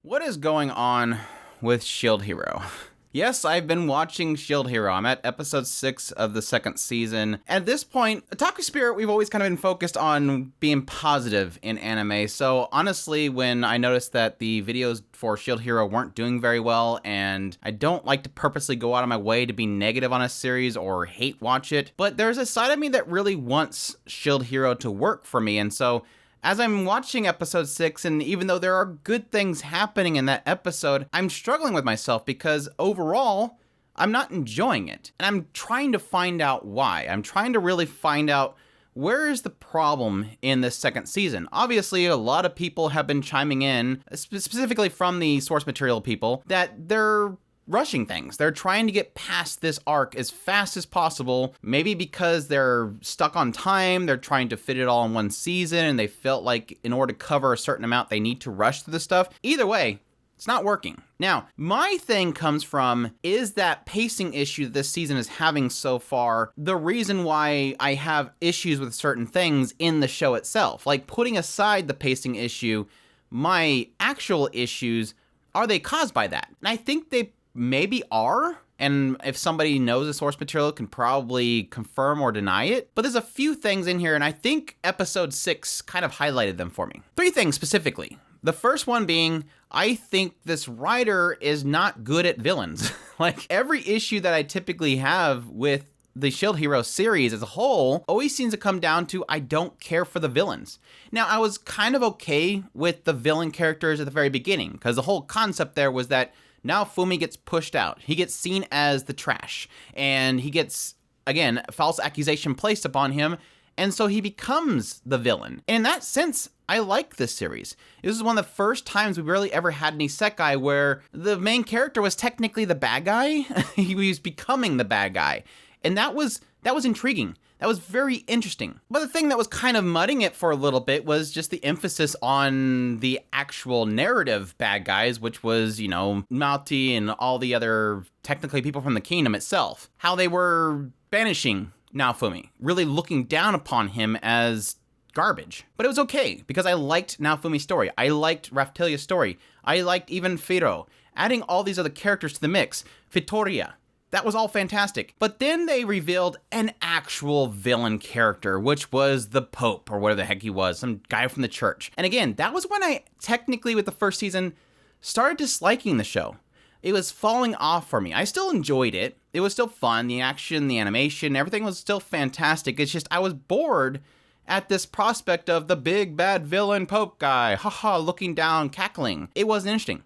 What is going on with Shield Hero? Yes, I've been watching Shield Hero. I'm at episode 6 of the second season. At this point, Otaku Spirit, we've always kind of been focused on being positive in anime. So honestly, when I noticed that the videos for Shield Hero weren't doing very well, and I don't like to purposely go out of my way to be negative on a series or hate watch it, but there's a side of me that really wants Shield Hero to work for me. And so as I'm watching episode 6, and even though there are good things happening in that episode, I'm struggling with myself because overall, I'm not enjoying it. And I'm trying to find out why. I'm trying to really find out where is the problem in this second season. Obviously, a lot of people have been chiming in, specifically from the source material people, that they're rushing things. They're trying to get past this arc as fast as possible, maybe because they're stuck on time, they're trying to fit it all in one season, and they felt like in order to cover a certain amount, they need to rush through the stuff. Either way, it's not working. Now, my thing comes from, is that pacing issue that this season is having so far the reason why I have issues with certain things in the show itself? Like, putting aside the pacing issue, my actual issues, are they caused by that? And I think they maybe are, and if somebody knows the source material can probably confirm or deny it. But there's a few things in here, and I think episode 6 kind of highlighted them for me. 3 things specifically. The first one being, I think this writer is not good at villains. Like, every issue that I typically have with the Shield Hero series as a whole always seems to come down to I don't care for the villains. Now, I was kind of okay with the villain characters at the very beginning, because the whole concept there was that now Fumi gets pushed out. He gets seen as the trash, and he gets, again, a false accusation placed upon him, and so he becomes the villain. And in that sense, I like this series. This is one of the first times we really ever had an isekai where the main character was technically the bad guy. He was becoming the bad guy. And that was intriguing. That was very interesting. But the thing that was kind of mudding it for a little bit was just the emphasis on the actual narrative bad guys, which was, Malti and all the other, technically, people from the kingdom itself. How they were banishing Naofumi, really looking down upon him as garbage. But it was okay, because I liked Naofumi's story. I liked Raphtilia's story. I liked even Firo. Adding all these other characters to the mix. Vittoria. That was all fantastic. But then they revealed an actual villain character, which was the Pope, or whatever the heck he was, some guy from the church. And again, that was when I technically, with the first season, started disliking the show. It was falling off for me. I still enjoyed it. It was still fun. The action, the animation, everything was still fantastic. It's just I was bored at this prospect of the big bad villain Pope guy, haha, looking down, cackling. It wasn't interesting.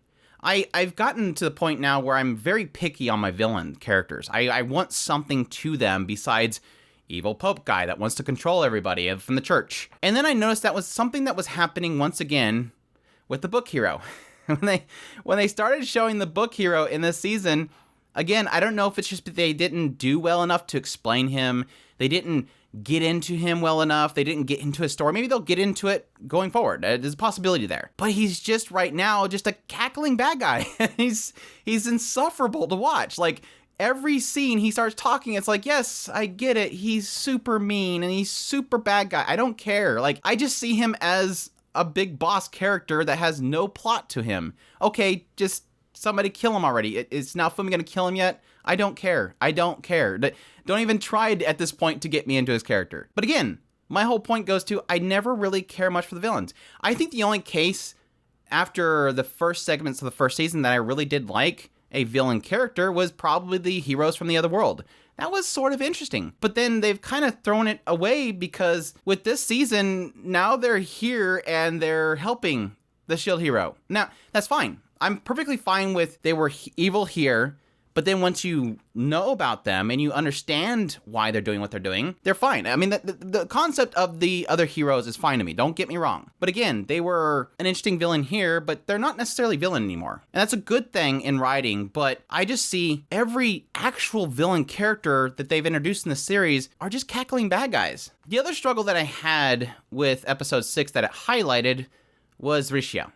I've gotten to the point now where I'm very picky on my villain characters. I want something to them besides evil Pope guy that wants to control everybody from the church. And then I noticed that was something that was happening once again with the book hero. When they started showing the book hero in this season, again, I don't know if it's just that they didn't do well enough to explain him. They didn't get into him well enough. They didn't get into his story. Maybe they'll get into it going forward. There's a possibility there. But he's just right now just a cackling bad guy. He's insufferable to watch. Like, every scene he starts talking, it's like, yes, I get it. He's super mean and he's super bad guy. I don't care. Like, I just see him as a big boss character that has no plot to him. Okay, just somebody kill him already. Is Naofumi gonna kill him yet? I don't care. I don't care. Don't even try at this point to get me into his character. But again, my whole point goes to I never really care much for the villains. I think the only case after the first segments of the first season that I really did like a villain character was probably the heroes from the other world. That was sort of interesting. But then they've kind of thrown it away because with this season, now they're here and they're helping the Shield Hero. Now, that's fine. I'm perfectly fine with they were evil here, but then once you know about them and you understand why they're doing what they're doing, they're fine. I mean, the concept of the other heroes is fine to me. Don't get me wrong. But again, they were an interesting villain here, but they're not necessarily villain anymore. And that's a good thing in writing, but I just see every actual villain character that they've introduced in the series are just cackling bad guys. The other struggle that I had with episode 6 that it highlighted was Rishia.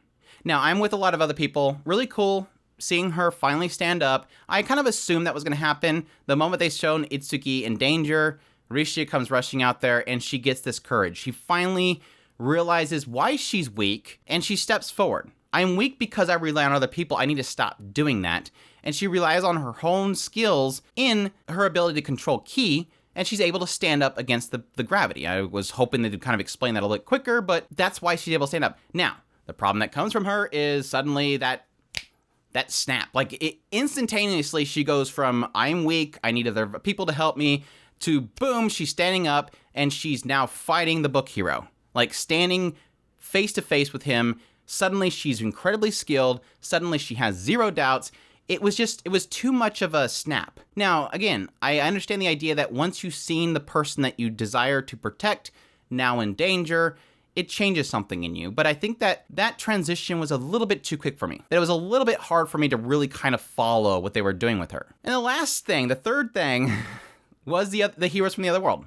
Now, I'm with a lot of other people. Really cool seeing her finally stand up. I kind of assumed that was going to happen. The moment they shown Itsuki in danger, Rishia comes rushing out there and she gets this courage. She finally realizes why she's weak and she steps forward. I'm weak because I rely on other people. I need to stop doing that. And she relies on her own skills in her ability to control ki, and she's able to stand up against the gravity. I was hoping they'd kind of explain that a little bit quicker, but that's why she's able to stand up. Now, the problem that comes from her is suddenly that snap. Like, instantaneously, she goes from, I'm weak, I need other people to help me, to boom, she's standing up, and she's now fighting the book hero. Like, standing face to face with him. Suddenly, she's incredibly skilled. Suddenly, she has zero doubts. It was too much of a snap. Now, again, I understand the idea that once you've seen the person that you desire to protect now in danger, it changes something in you. But I think that transition was a little bit too quick for me. That it was a little bit hard for me to really kind of follow what they were doing with her. And the third thing, was the heroes from the other world.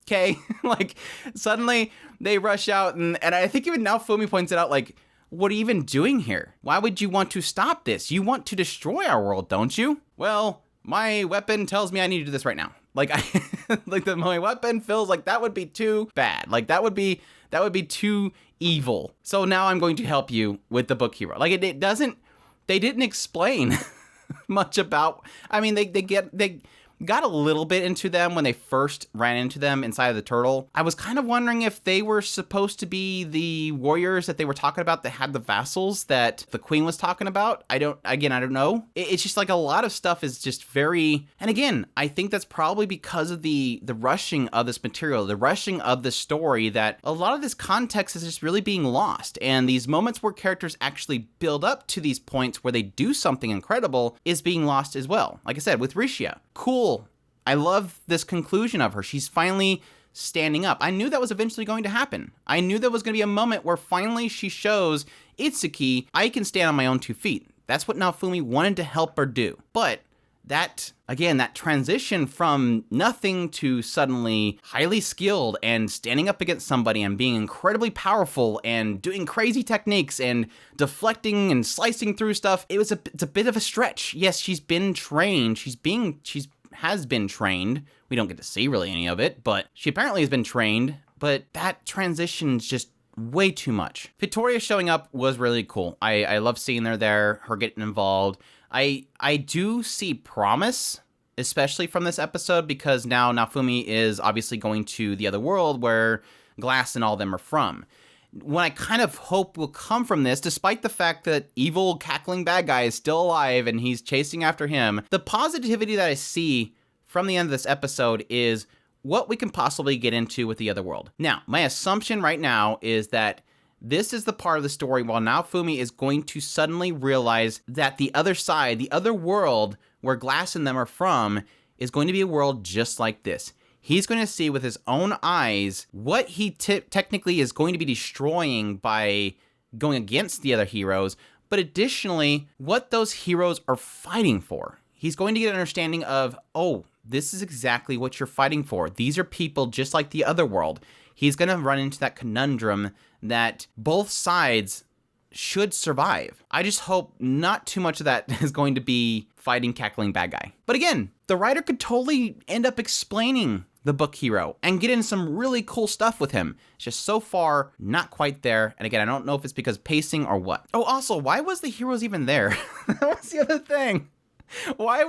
Okay, like, suddenly they rush out, and I think even now Fumi points it out, like, what are you even doing here? Why would you want to stop this? You want to destroy our world, don't you? Well, my weapon tells me I need to do this right now. Like, my weapon feels like that would be too bad. Like, that would be too evil. So now I'm going to help you with the book hero. Like, they didn't explain much about, I mean, they got a little bit into them when they first ran into them inside of the turtle. I was kind of wondering if they were supposed to be the warriors that they were talking about that had the vassals that the queen was talking about. I don't know. It's just like a lot of stuff is just very, and again, I think that's probably because of the rushing of this material, the rushing of the story, that a lot of this context is just really being lost. And these moments where characters actually build up to these points where they do something incredible is being lost as well. Like I said, with Rishia, cool. I love this conclusion of her. She's finally standing up. I knew that was eventually going to happen. I knew there was going to be a moment where finally she shows Itsuki, I can stand on my own 2 feet. That's what Naofumi wanted to help her do. But that transition from nothing to suddenly highly skilled and standing up against somebody and being incredibly powerful and doing crazy techniques and deflecting and slicing through stuff, it's a bit of a stretch. Yes, she's been trained. She has been trained. We don't get to see really any of it, but she apparently has been trained. But that transition's just way too much. Victoria showing up was really cool. I love seeing her there, her getting involved. I do see promise, especially from this episode, because now Naofumi is obviously going to the other world where Glass and all them are from. What I kind of hope will come from this, despite the fact that evil Cackling Bad Guy is still alive and he's chasing after him, the positivity that I see from the end of this episode is what we can possibly get into with the other world. Now, my assumption right now is that this is the part of the story while Naofumi is going to suddenly realize that the other side, the other world where Glass and them are from, is going to be a world just like this. He's going to see with his own eyes what he technically is going to be destroying by going against the other heroes, but additionally, what those heroes are fighting for. He's going to get an understanding of, oh, this is exactly what you're fighting for. These are people just like the other world. He's going to run into that conundrum that both sides should survive. I just hope not too much of that is going to be fighting Cackling Bad Guy. But again, the writer could totally end up explaining the book hero and get in some really cool stuff with him. It's just so far not quite there. And again, I don't know if it's because pacing or what. Oh, also, why was the heroes even there? That was the other thing. Why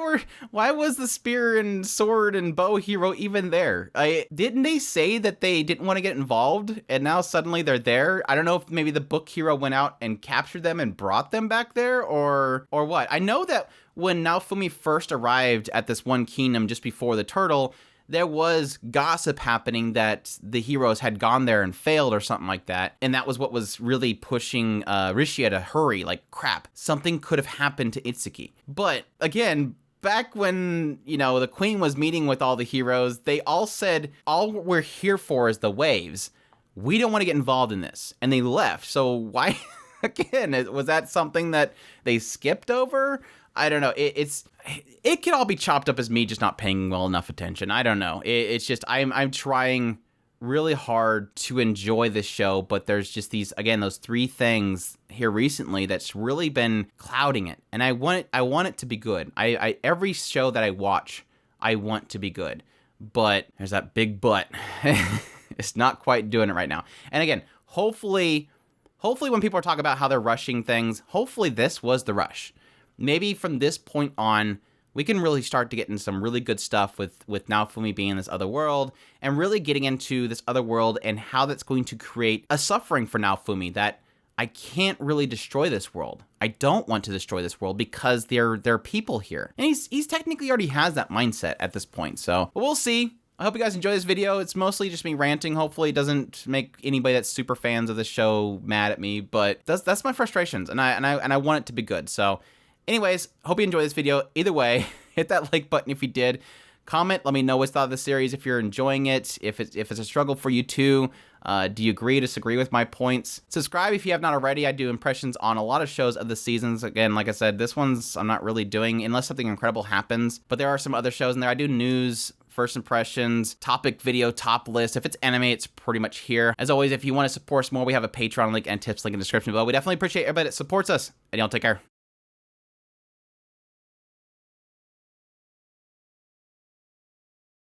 was the spear and sword and bow hero even there? Didn't they say that they didn't want to get involved and now suddenly they're there? I don't know if maybe the book hero went out and captured them and brought them back there or what. I know that when Naofumi first arrived at this one kingdom just before the turtle, there was gossip happening that the heroes had gone there and failed or something like that. And that was what was really pushing Rishia to hurry. Like, crap, something could have happened to Itsuki. But again, back when, the queen was meeting with all the heroes, they all said, all we're here for is the waves. We don't want to get involved in this. And they left. So why, again, was that something that they skipped over? I don't know. It could all be chopped up as me just not paying well enough attention. I don't know. It's just I'm trying really hard to enjoy this show, but there's just those 3 things here recently that's really been clouding it. And I want it to be good. I every show that I watch, I want to be good. But there's that big but. It's not quite doing it right now. And again, hopefully hopefully when people are talking about how they're rushing things, hopefully this was the rush. Maybe from this point on, we can really start to get into some really good stuff with Naofumi being in this other world, and really getting into this other world and how that's going to create a suffering for Naofumi, that I can't really destroy this world. I don't want to destroy this world because there are people here. And he's technically already has that mindset at this point. So, but we'll see. I hope you guys enjoy this video. It's mostly just me ranting. Hopefully it doesn't make anybody that's super fans of the show mad at me, but that's my frustrations, and I want it to be good. So anyways, hope you enjoy this video. Either way, hit that like button if you did. Comment, let me know what's thought of the series, if you're enjoying it, if it's a struggle for you too. Do you agree, disagree with my points? Subscribe if you have not already. I do impressions on a lot of shows of the seasons. Again, like I said, this one's I'm not really doing unless something incredible happens, but there are some other shows in there. I do news, first impressions, topic video, top list. If it's anime, it's pretty much here. As always, if you want to support us more, we have a Patreon link and tips link in the description below. We definitely appreciate everybody that supports us, and y'all take care.